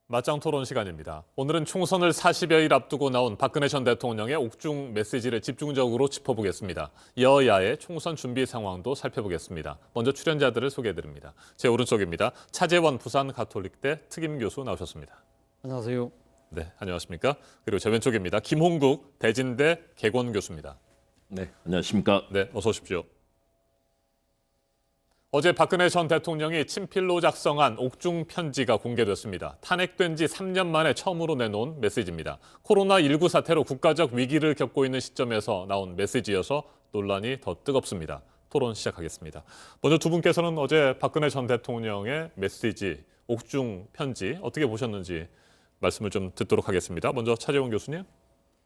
맞짱 토론 시간입니다. 오늘은 총선을 40여일 앞두고 나온 박근혜 전 대통령의 옥중 메시지를 집중적으로 짚어보겠습니다. 여야의 총선 준비 상황도 살펴보겠습니다. 먼저 출연자들을 소개해드립니다. 제 오른쪽입니다. 차재원 부산 가톨릭대 특임 교수 나오셨습니다. 안녕하세요. 네, 안녕하십니까? 그리고 제 왼쪽입니다. 김홍국 대진대 개건 교수입니다. 네, 안녕하십니까? 네, 어서 오십시오. 어제 박근혜 전 대통령이 친필로 작성한 옥중 편지가 공개됐습니다. 탄핵된 지 3년 만에 처음으로 내놓은 메시지입니다. 코로나19 사태로 국가적 위기를 겪고 있는 시점에서 나온 메시지여서 논란이 더 뜨겁습니다. 토론 시작하겠습니다. 먼저 두 분께서는 어제 박근혜 전 대통령의 메시지, 옥중 편지 어떻게 보셨는지 말씀을 좀 듣도록 하겠습니다. 먼저 차재원 교수님.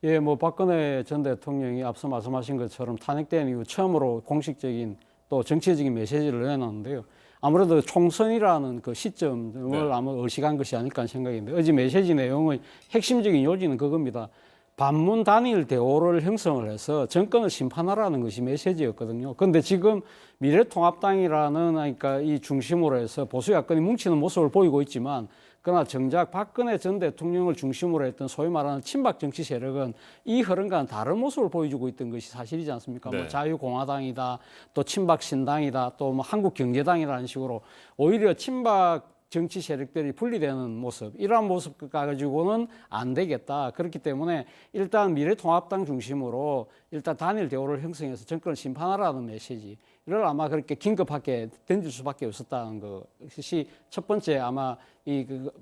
예, 박근혜 전 대통령이 앞서 말씀하신 것처럼 탄핵된 이후 처음으로 공식적인 또 정치적인 메시지를 내놨는데요. 아무래도 총선이라는 그 시점을 아마 의식한 것이 아닐까 하는 생각인데 어제 메시지 내용의 핵심적인 요지는 그겁니다. 반문 단일 대오를 형성을 해서 정권을 심판하라는 것이 메시지였거든요. 그런데 지금 미래통합당이라는 그러니까 이 중심으로 해서 보수 야권이 뭉치는 모습을 보이고 있지만 그러나 정작 박근혜 전 대통령을 중심으로 했던 소위 말하는 친박 정치 세력은 이 흐름과는 다른 모습을 보여주고 있던 것이 사실이지 않습니까? 네. 자유공화당이다, 또 친박신당이다, 또 한국경제당이라는 식으로 오히려 친박 정치 세력들이 분리되는 모습, 이러한 모습 가지고는 안 되겠다. 그렇기 때문에 일단 미래통합당 중심으로 일단 단일 대오를 형성해서 정권을 심판하라는 메시지, 이걸 아마 그렇게 긴급하게 던질 수밖에 없었다는 것이 첫 번째 아마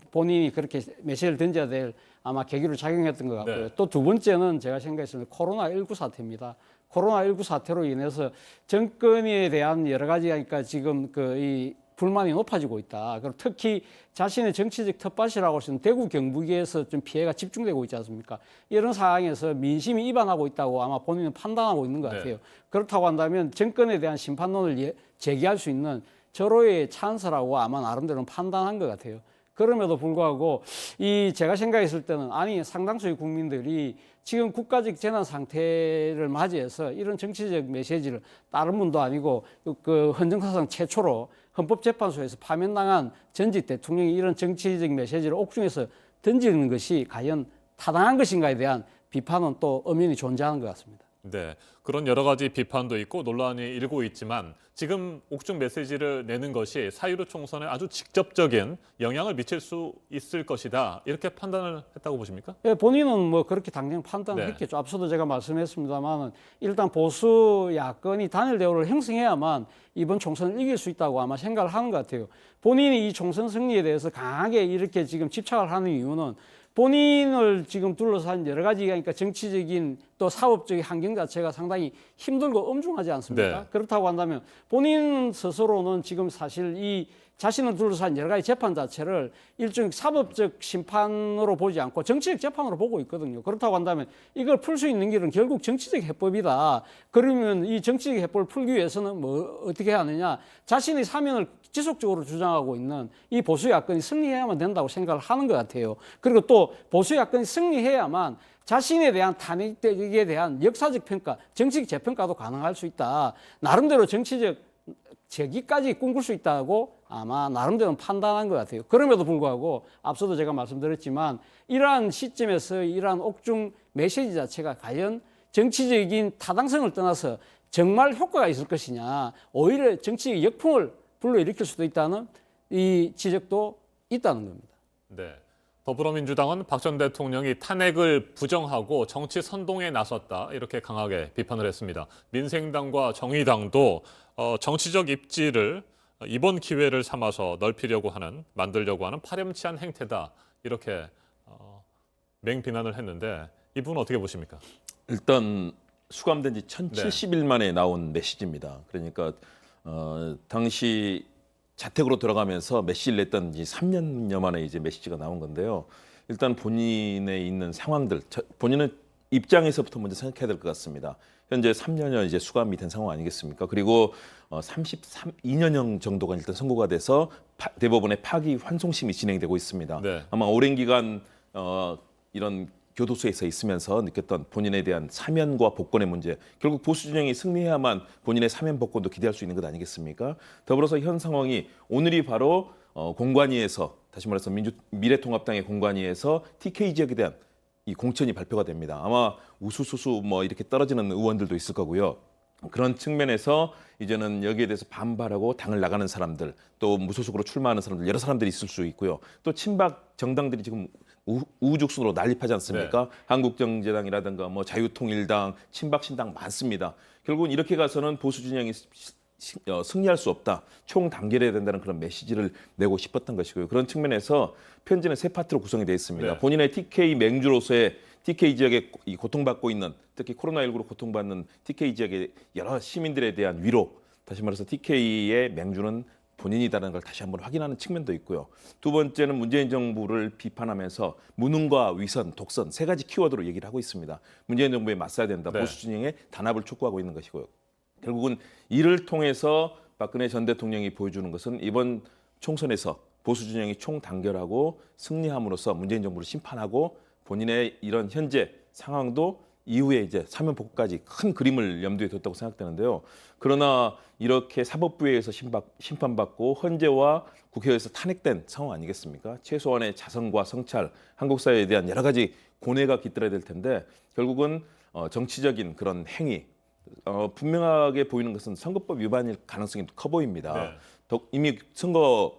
본인이 그렇게 메시지를 던져야 될 아마 계기로 작용했던 것 같고요. 네. 또 두 번째는 제가 생각했을 때 코로나19 사태입니다. 코로나19 사태로 인해서 정권에 대한 여러 가지 그러니까 지금 이 불만이 높아지고 있다. 그리고 특히 자신의 정치적 텃밭이라고 할 수 있는 대구 경북에서 좀 피해가 집중되고 있지 않습니까? 이런 상황에서 민심이 이반하고 있다고 아마 본인은 판단하고 있는 것 같아요. 네. 그렇다고 한다면 정권에 대한 심판론을 제기할 수 있는 절호의 찬스라고 아마 나름대로는 판단한 것 같아요. 그럼에도 불구하고 제가 생각했을 때는 아니 상당수의 국민들이 지금 국가적 재난 상태를 맞이해서 이런 정치적 메시지를 다른 분도 아니고 그 헌정사상 최초로 헌법재판소에서 파면당한 전직 대통령이 이런 정치적 메시지를 옥중에서 던지는 것이 과연 타당한 것인가에 대한 비판은 또 엄연히 존재하는 것 같습니다. 네, 그런 여러 가지 비판도 있고 논란이 일고 있지만 지금 옥중 메시지를 내는 것이 사유로 총선에 아주 직접적인 영향을 미칠 수 있을 것이다. 이렇게 판단을 했다고 보십니까? 예, 본인은 그렇게 당장 판단했겠죠. 앞서도 제가 말씀했습니다만 일단 보수 야권이 단일 대우를 형성해야만 이번 총선을 이길 수 있다고 아마 생각을 하는 것 같아요. 본인이 이 총선 승리에 대해서 강하게 이렇게 지금 집착을 하는 이유는 본인을 지금 둘러싼 여러 가지 그러니까 정치적인 또 사법적인 환경 자체가 상당히 힘들고 엄중하지 않습니까? 네. 그렇다고 한다면 본인 스스로는 지금 사실 이 자신을 둘러싼 여러 가지 재판 자체를 일종의 사법적 심판으로 보지 않고 정치적 재판으로 보고 있거든요. 그렇다고 한다면 이걸 풀 수 있는 길은 결국 정치적 해법이다. 그러면 이 정치적 해법을 풀기 위해서는 어떻게 해야 하느냐? 자신의 사면을 지속적으로 주장하고 있는 이 보수 야권이 승리해야만 된다고 생각을 하는 것 같아요. 그리고 또 보수 야권이 승리해야만 자신에 대한 탄핵에 대한 역사적 평가, 정치적 재평가도 가능할 수 있다. 나름대로 정치적 재기까지 꿈꿀 수 있다고 아마 나름대로 판단한 것 같아요. 그럼에도 불구하고 앞서도 제가 말씀드렸지만 이러한 시점에서 이러한 옥중 메시지 자체가 과연 정치적인 타당성을 떠나서 정말 효과가 있을 것이냐, 오히려 정치적 역풍을 불러일으킬 수도 있다는 이 지적도 있다는 겁니다. 네. 더불어민주당은 박 전 대통령이 탄핵을 부정하고 정치 선동에 나섰다 이렇게 강하게 비판을 했습니다. 민생당과 정의당도 정치적 입지를 이번 기회를 삼아서 만들려고 하는 파렴치한 행태다 이렇게 맹비난을 했는데 이 부분은 어떻게 보십니까? 일단 수감된 지 1070일 만에 나온 메시지입니다. 그러니까 당시 자택으로 들어가면서 메시지를 냈던 3년여 만에 이제 메시지가 나온 건데요. 일단 본인의 있는 상황들, 본인의 입장에서부터 먼저 생각해야 될 것 같습니다. 현재 3년여 이제 수감이 된 상황 아니겠습니까? 그리고 2년형 정도가 일단 선고가 돼서 대법원의 파기 환송심이 진행되고 있습니다. 네. 아마 오랜 기간 이런 교도소에서 있으면서 느꼈던 본인에 대한 사면과 복권의 문제, 결국 보수 진영이 승리해야만 본인의 사면 복권도 기대할 수 있는 것 아니겠습니까? 더불어서 현 상황이 오늘이 바로 공관위에서 다시 말해서 미래통합당의 공관위에서 TK 지역에 대한 이 공천이 발표가 됩니다. 아마 우수수수 뭐 이렇게 떨어지는 의원들도 있을 거고요. 그런 측면에서 이제는 여기에 대해서 반발하고 당을 나가는 사람들, 또 무소속으로 출마하는 사람들 여러 사람들이 있을 수 있고요. 또 친박 정당들이 지금 우후죽순으로 난립하지 않습니까? 네. 한국정제당이라든가 뭐 자유통일당, 친박신당 많습니다. 결국은 이렇게 가서는 보수 진영이 승리할 수 없다. 총 단결해야 된다는 그런 메시지를 내고 싶었던 것이고요. 그런 측면에서 편지는 세 파트로 구성이 되어 있습니다. 네. 본인의 TK 맹주로서의 TK 지역에 이 고통받고 있는, 특히 코로나19로 고통받는 TK 지역의 여러 시민들에 대한 위로, 다시 말해서 TK의 맹주는 본인이다라는 걸 다시 한번 확인하는 측면도 있고요. 두 번째는 문재인 정부를 비판하면서 무능과 위선, 독선 세 가지 키워드로 얘기를 하고 있습니다. 문재인 정부에 맞서야 된다. 네. 보수 진영의 단합을 촉구하고 있는 것이고요. 결국은 이를 통해서 박근혜 전 대통령이 보여주는 것은 이번 총선에서 보수 진영이 총단결하고 승리함으로써 문재인 정부를 심판하고 본인의 이런 현재 상황도 이후에 이제 사면 복구까지 큰 그림을 염두에 뒀다고 생각되는데요. 그러나 이렇게 사법부에서 심판받고 헌재와 국회에서 탄핵된 상황 아니겠습니까? 최소한의 자성과 성찰, 한국 사회에 대한 여러 가지 고뇌가 깃들어야 될 텐데 결국은 정치적인 그런 행위, 분명하게 보이는 것은 선거법 위반일 가능성이 커 보입니다. 네. 이미 선거가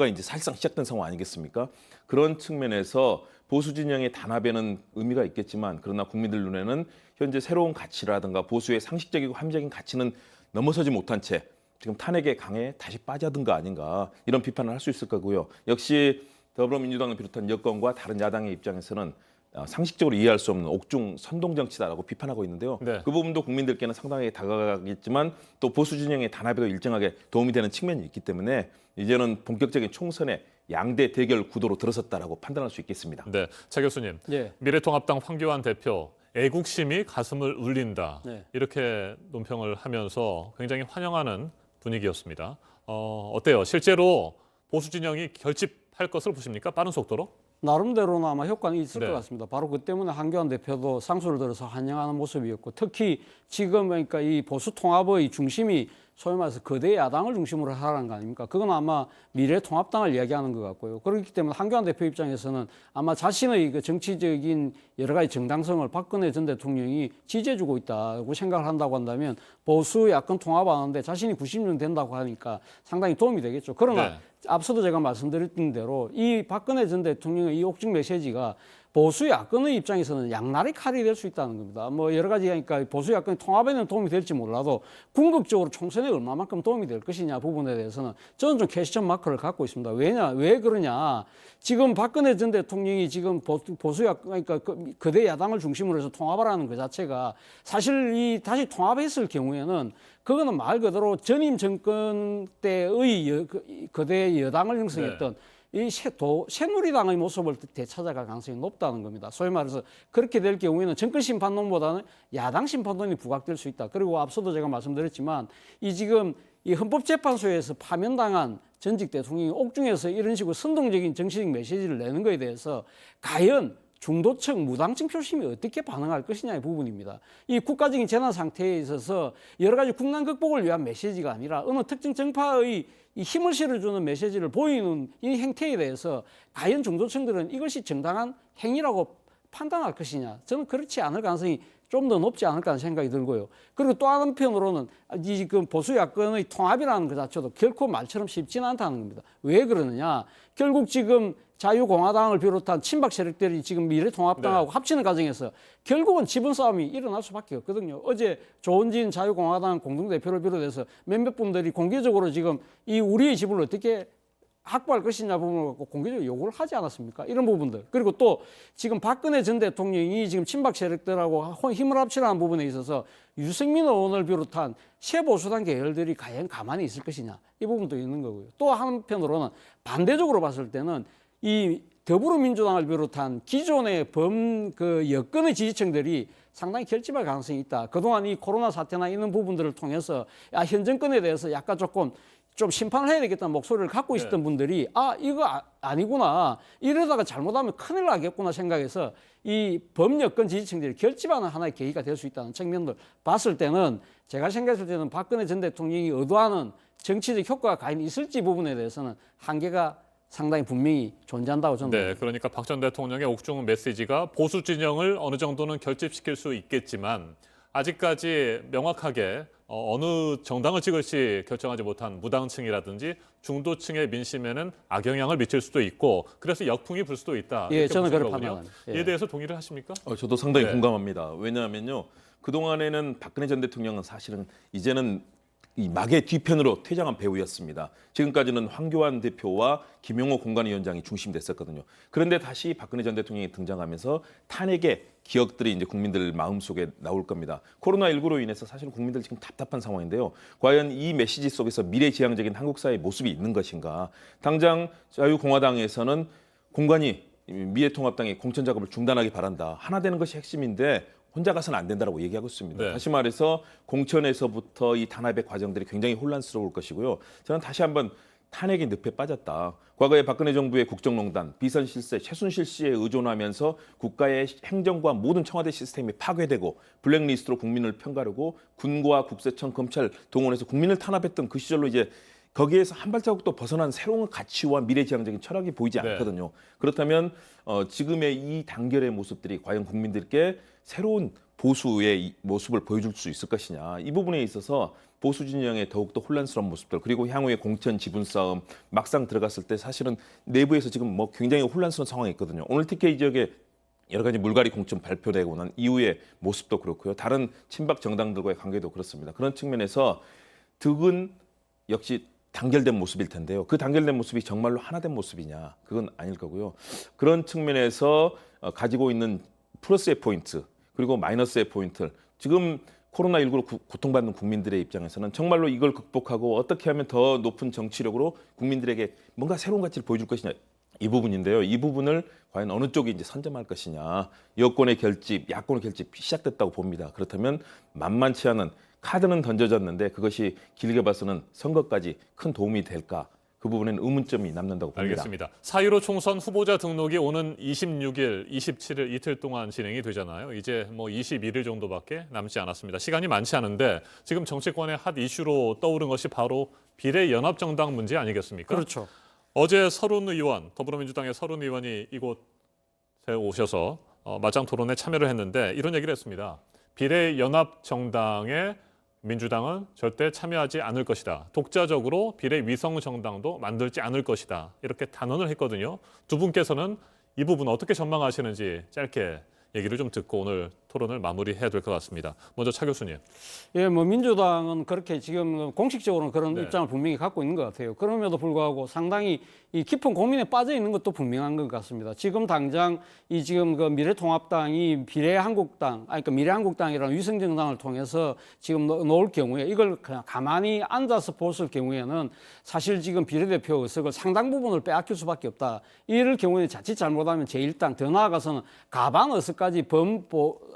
이제 사실상 시작된 상황 아니겠습니까? 그런 측면에서 보수 진영의 단합에는 의미가 있겠지만 그러나 국민들 눈에는 현재 새로운 가치라든가 보수의 상식적이고 합리적인 가치는 넘어서지 못한 채 지금 탄핵의 강에 다시 빠져든 거 아닌가 이런 비판을 할 수 있을 거고요. 역시 더불어민주당을 비롯한 여권과 다른 야당의 입장에서는 상식적으로 이해할 수 없는 옥중 선동 정치다라고 비판하고 있는데요. 네. 그 부분도 국민들께는 상당히 다가가겠지만 또 보수 진영의 단합에도 일정하게 도움이 되는 측면이 있기 때문에 이제는 본격적인 총선에 양대 대결 구도로 들어섰다라고 판단할 수 있겠습니다. 네, 차 교수님. 예. 미래통합당 황교안 대표 애국심이 가슴을 울린다. 네. 이렇게 논평을 하면서 굉장히 환영하는 분위기였습니다. 어때요? 실제로 보수 진영이 결집할 것을 보십니까? 빠른 속도로? 나름대로는 아마 효과는 있을 네. 것 같습니다. 바로 그 때문에 한교안 대표도 상수를 들어서 환영하는 모습이었고 특히 지금 그러니까 이 보수 통합의 중심이 소위 말해서 거대 야당을 중심으로 하라는 거 아닙니까? 그건 아마 미래통합당을 이야기하는 것 같고요. 그렇기 때문에 한교안 대표 입장에서는 아마 자신의 그 정치적인 여러 가지 정당성을 박근혜 전 대통령이 지지해주고 있다고 생각을 한다고 한다면 보수 야권 통합하는데 자신이 90년 된다고 하니까 상당히 도움이 되겠죠. 그러나 네. 앞서도 제가 말씀드렸던 대로 이 박근혜 전 대통령의 이 옥중 메시지가 보수 야권의 입장에서는 양날의 칼이 될 수 있다는 겁니다. 뭐 여러 가지 그러니까 보수 야권 통합에는 도움이 될지 몰라도 궁극적으로 총선에 얼마만큼 도움이 될 것이냐 부분에 대해서는 저는 좀 퀘스천 마크를 갖고 있습니다. 왜 그러냐? 지금 박근혜 전 대통령이 지금 보수 야권 그러니까 거대 야당을 중심으로 해서 통합하라는 그 자체가 사실 이 다시 통합했을 경우에는 그거는 말 그대로 전임 정권 때의 거대 여당을 형성했던 이 새누리당의 모습을 되찾아갈 가능성이 높다는 겁니다. 소위 말해서 그렇게 될 경우에는 정권 심판론보다는 야당 심판론이 부각될 수 있다. 그리고 앞서도 제가 말씀드렸지만 이 지금 이 헌법재판소에서 파면당한 전직 대통령이 옥중에서 이런 식으로 선동적인 정치적 메시지를 내는 것에 대해서 과연 중도층, 무당층 표심이 어떻게 반응할 것이냐의 부분입니다. 이 국가적인 재난 상태에 있어서 여러 가지 국난 극복을 위한 메시지가 아니라 어느 특정 정파의 이 힘을 실어주는 메시지를 보이는 이 행태에 대해서 과연 중도층들은 이것이 정당한 행위라고 판단할 것이냐. 저는 그렇지 않을 가능성이 좀 더 높지 않을까 하는 생각이 들고요. 그리고 또 한편으로는 지금 보수 야권의 통합이라는 것 자체도 결코 말처럼 쉽지는 않다는 겁니다. 왜 그러느냐. 결국 지금 자유공화당을 비롯한 친박 세력들이 지금 미래통합당하고 합치는 과정에서 결국은 지분 싸움이 일어날 수밖에 없거든요. 어제 조은진 자유공화당 공동대표를 비롯해서 몇몇 분들이 공개적으로 지금 이 우리의 지분을 어떻게 확보할 것이냐 부분을 갖고 공개적으로 요구를 하지 않았습니까? 이런 부분들. 그리고 또 지금 박근혜 전 대통령이 지금 친박 세력들하고 힘을 합치라는 부분에 있어서 유승민 의원을 비롯한 새보수당 계열들이 과연 가만히 있을 것이냐. 이 부분도 있는 거고요. 또 한편으로는 반대적으로 봤을 때는 이 더불어민주당을 비롯한 기존의 여권의 지지층들이 상당히 결집할 가능성이 있다. 그동안 이 코로나 사태나 이런 부분들을 통해서 현 정권에 대해서 약간 좀 심판을 해야 되겠다는 목소리를 갖고 있었던 분들이 이거 아니구나. 이러다가 잘못하면 큰일 나겠구나 생각해서 이 범여권 지지층들이 결집하는 하나의 계기가 될 수 있다는 측면들 봤을 때는 제가 생각했을 때는 박근혜 전 대통령이 의도하는 정치적 효과가 과연 있을지 부분에 대해서는 한계가 상당히 분명히 존재한다고 저는 네, 그러니까 박 전 대통령의 옥중 메시지가 보수 진영을 어느 정도는 결집시킬 수 있겠지만 아직까지 명확하게 어느 정당을 찍을지 결정하지 못한 무당층이라든지 중도층의 민심에는 악영향을 미칠 수도 있고 그래서 역풍이 불 수도 있다. 예, 이렇게 저는 보시는 그렇게 거군요. 판단합니다. 예. 이에 대해서 동의를 하십니까? 저도 상당히 네. 공감합니다. 왜냐하면요. 그동안에는 박근혜 전 대통령은 사실은 이제는 이 막의 뒤편으로 퇴장한 배우였습니다. 지금까지는 황교안 대표와 김용호 공관위원장이 중심됐었거든요. 그런데 다시 박근혜 전 대통령이 등장하면서 탄핵의 기억들이 이제 국민들 마음속에 나올 겁니다. 코로나19로 인해서 사실은 국민들 지금 답답한 상황인데요. 과연 이 메시지 속에서 미래지향적인 한국 사회의 모습이 있는 것인가? 당장 자유공화당에서는 공관위 미래통합당의 공천 작업을 중단하기 바란다. 하나 되는 것이 핵심인데 혼자 가서는 안 된다라고 얘기하고 있습니다. 네. 다시 말해서 공천에서부터 이 탄압의 과정들이 굉장히 혼란스러울 것이고요. 저는 다시 한번 탄핵의 늪에 빠졌다. 과거에 박근혜 정부의 국정농단, 비선실세, 최순실 씨에 의존하면서 국가의 행정과 모든 청와대 시스템이 파괴되고 블랙리스트로 국민을 편가르고 군과 국세청, 검찰 동원해서 국민을 탄압했던 그 시절로 이제 거기에서 한 발자국도 벗어난 새로운 가치와 미래지향적인 철학이 보이지 네. 않거든요. 그렇다면 지금의 이 단결의 모습들이 과연 국민들께 새로운 보수의 이 모습을 보여줄 수 있을 것이냐. 이 부분에 있어서 보수 진영의 더욱더 혼란스러운 모습들 그리고 향후의 공천 지분 싸움 막상 들어갔을 때 사실은 내부에서 지금 뭐 굉장히 혼란스러운 상황이 있거든요. 오늘 TK 지역에 여러 가지 물갈이 공천 발표되고 난 이후의 모습도 그렇고요. 다른 친박 정당들과의 관계도 그렇습니다. 그런 측면에서 득은 역시 단결된 모습일 텐데요. 그 단결된 모습이 정말로 하나된 모습이냐? 그건 아닐 거고요. 그런 측면에서 가지고 있는 플러스의 포인트 그리고 마이너스의 포인트를 지금 코로나19로 고통받는 국민들의 입장에서는 정말로 이걸 극복하고 어떻게 하면 더 높은 정치력으로 국민들에게 뭔가 새로운 가치를 보여줄 것이냐 이 부분인데요. 이 부분을 과연 어느 쪽이 이제 선점할 것이냐. 여권의 결집, 야권의 결집이 시작됐다고 봅니다. 그렇다면 만만치 않은 카드는 던져졌는데 그것이 길게 봐서는 선거까지 큰 도움이 될까? 그 부분에는 의문점이 남는다고 봅니다. 알겠습니다. 4.15 총선 후보자 등록이 오는 26일, 27일 이틀 동안 진행이 되잖아요. 이제 뭐 21일 정도밖에 남지 않았습니다. 시간이 많지 않은데 지금 정치권의 핫 이슈로 떠오른 것이 바로 비례연합정당 문제 아니겠습니까? 그렇죠. 어제 서른 의원, 더불어민주당의 서른 의원이 이곳에 오셔서 맞짱 토론에 참여를 했는데 이런 얘기를 했습니다. 비례연합정당에 민주당은 절대 참여하지 않을 것이다. 독자적으로 비례위성정당도 만들지 않을 것이다. 이렇게 단언을 했거든요. 두 분께서는 이 부분 어떻게 전망하시는지 짧게 얘기를 좀 듣고 오늘 토론을 마무리해야 될 것 같습니다. 먼저 차 교수님. 예, 뭐 민주당은 그렇게 지금 공식적으로는 그런 네. 입장을 분명히 갖고 있는 것 같아요. 그럼에도 불구하고 상당히 이 깊은 고민에 빠져 있는 것도 분명한 것 같습니다. 지금 당장 이 지금 그 미래통합당이 비례한국당, 그러니까 미래한국당이라는 위성정당을 통해서 지금 놓을 경우에 이걸 그냥 가만히 앉아서 보실 경우에는 사실 지금 비례대표 의석을 상당 부분을 빼앗길 수밖에 없다. 이럴 경우에 자칫 잘못하면 제1당 더 나아가서는 가반 의석까지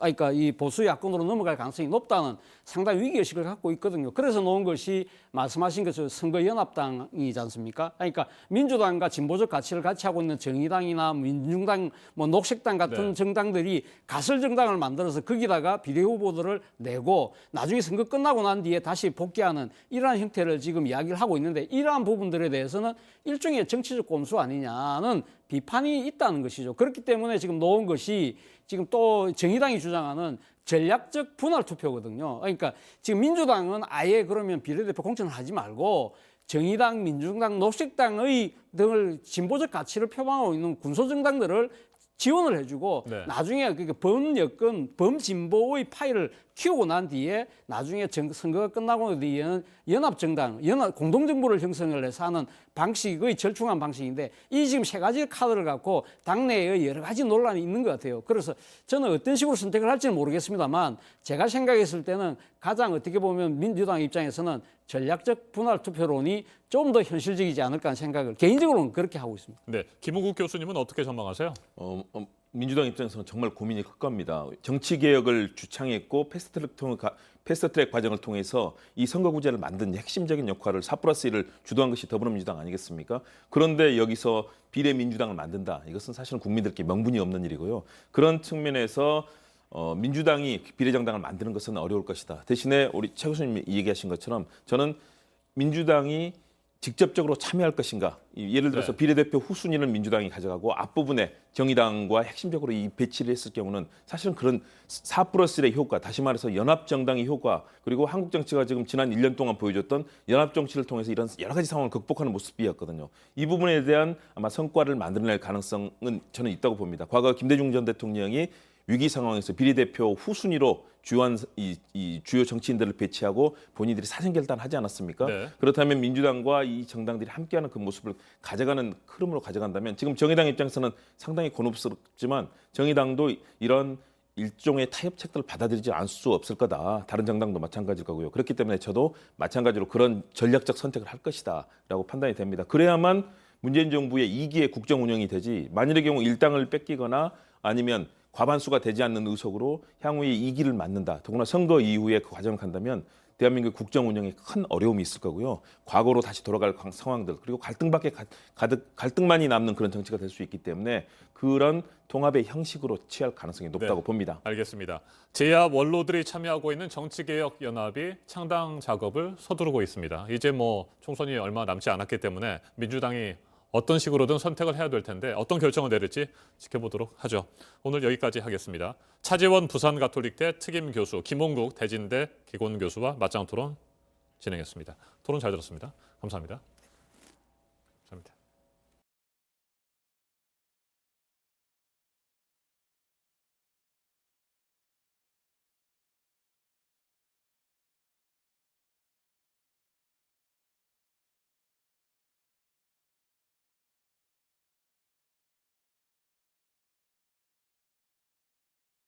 그러니까 이 보수 야권으로 넘어갈 가능성이 높다는 상당히 위기의식을 갖고 있거든요. 그래서 놓은 것이 말씀하신 것처럼 선거연합당이지 않습니까? 그러니까 민주당과 진보적 가치를 같이 하고 있는 정의당이나 민중당, 뭐 녹색당 같은 네. 정당들이 가설 정당을 만들어서 거기다가 비례 후보들을 내고 나중에 선거 끝나고 난 뒤에 다시 복귀하는 이러한 형태를 지금 이야기를 하고 있는데 이러한 부분들에 대해서는 일종의 정치적 꼼수 아니냐는 비판이 있다는 것이죠. 그렇기 때문에 지금 놓은 것이 지금 또 정의당이 주장하는 전략적 분할 투표거든요. 그러니까 지금 민주당은 아예 그러면 비례대표 공천을 하지 말고 정의당, 민중당, 녹색당의 등을 진보적 가치를 표방하고 있는 군소정당들을 지원을 해주고 네. 나중에 그 범여권, 범진보의 파일을 키우고 난 뒤에 나중에 선거가 끝나고 뒤에는 연합정당, 공동정부를 형성을 해서 하는 방식의 절충한 방식인데 이 지금 세 가지 카드를 갖고 당내에 여러 가지 논란이 있는 것 같아요. 그래서 저는 어떤 식으로 선택을 할지는 모르겠습니다만 제가 생각했을 때는 가장 어떻게 보면 민주당 입장에서는 전략적 분할 투표론이 좀 더 현실적이지 않을까 하는 생각을 개인적으로는 그렇게 하고 있습니다. 네, 김은국 교수님은 어떻게 전망하세요? 민주당 입장에서는 정말 고민이 클 겁니다. 정치 개혁을 주창했고 패스트트랙 과정을 통해서 이 선거구제를 만든 핵심적인 역할을 4+1을 주도한 것이 더불어민주당 아니겠습니까? 그런데 여기서 비례민주당을 만든다. 이것은 사실은 국민들께 명분이 없는 일이고요. 그런 측면에서 민주당이 비례정당을 만드는 것은 어려울 것이다. 대신에 우리 최 교수님이 얘기하신 것처럼 저는 민주당이 직접적으로 참여할 것인가? 예를 들어서 네. 비례대표 후순위를 민주당이 가져가고 앞부분에 정의당과 핵심적으로 이 배치를 했을 경우는 사실은 그런 4+1의 효과, 다시 말해서 연합정당의 효과, 그리고 한국 정치가 지금 지난 1년 동안 보여줬던 연합정치를 통해서 이런 여러 가지 상황을 극복하는 모습이었거든요. 이 부분에 대한 아마 성과를 만들어낼 가능성은 저는 있다고 봅니다. 과거 김대중 전 대통령이 위기 상황에서 비례대표 후순위로 주요한 이 주요 정치인들을 배치하고 본인들이 사전 결단하지 않았습니까? 네. 그렇다면 민주당과 이 정당들이 함께하는 그 모습을 가져가는 흐름으로 가져간다면 지금 정의당 입장에서는 상당히 곤혹스럽지만 정의당도 이런 일종의 타협책들을 받아들이지 않을 수 없을 거다. 다른 정당도 마찬가지일 거고요. 그렇기 때문에 저도 마찬가지로 그런 전략적 선택을 할 것이다라고 판단이 됩니다. 그래야만 문재인 정부의 2기의 국정 운영이 되지 만일의 경우 일당을 뺏기거나 아니면 과반수가 되지 않는 의석으로 향후에 2기를 맞는다. 더구나 선거 이후에 그 과정을 간다면 대한민국 국정 운영에 큰 어려움이 있을 거고요. 과거로 다시 돌아갈 상황들 그리고 갈등밖에 가득 갈등만이 남는 그런 정치가 될 수 있기 때문에 그런 통합의 형식으로 취할 가능성이 높다고 네. 봅니다. 알겠습니다. 제야 원로들이 참여하고 있는 정치개혁연합이 창당 작업을 서두르고 있습니다. 이제 뭐 총선이 얼마 남지 않았기 때문에 민주당이 어떤 식으로든 선택을 해야 될 텐데 어떤 결정을 내릴지 지켜보도록 하죠. 오늘 여기까지 하겠습니다. 차재원 부산가톨릭대 특임교수, 김홍국 대진대 기곤교수와 맞짱 토론 진행했습니다. 토론 잘 들었습니다. 감사합니다.